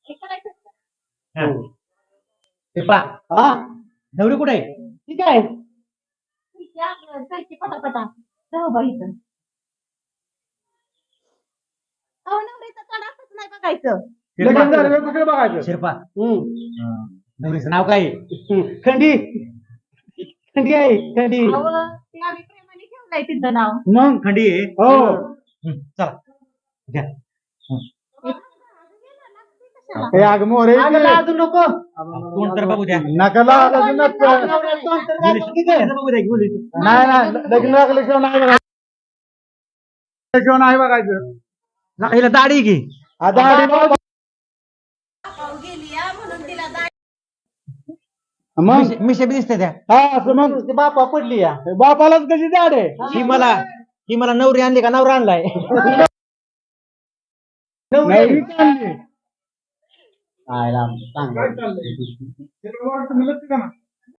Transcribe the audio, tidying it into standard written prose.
हा. ते पा हा नवरी कुठे आहे? ठीक आहे पटापटा जाऊ बाई इथं. अहो नवरीचं तोंड असंच नाही बघायचं. लगेच झालं कुठे बघायचं शिरपा हम्म. नवरीचं नाव काय आहे? खंडी खंडी आहे खंडी अहो ते आम्ही प्रेमाने ठेवलंय तिचं नाव. मग खंडी आहे. हो चला घ्या. हे आग मोरे अजून नको तोंड तर बघू द्या. नकला लग्न बघू द्या घेऊन येतो. नाही नाही लग्न लागल्याशिवाय नाही बघायचं त्याशिवाय नाही बघायचं हिला दाढी घे. आता आधी बघ. गेली म्हणून तिला मग मिशे बी दिसते त्या. हा असं मग ते बापा पडली या बापालाच कशी दाड आहे ही मला नवरी आणली का नवरा आणलाय? नवरी चालली आयला काय चाललंय?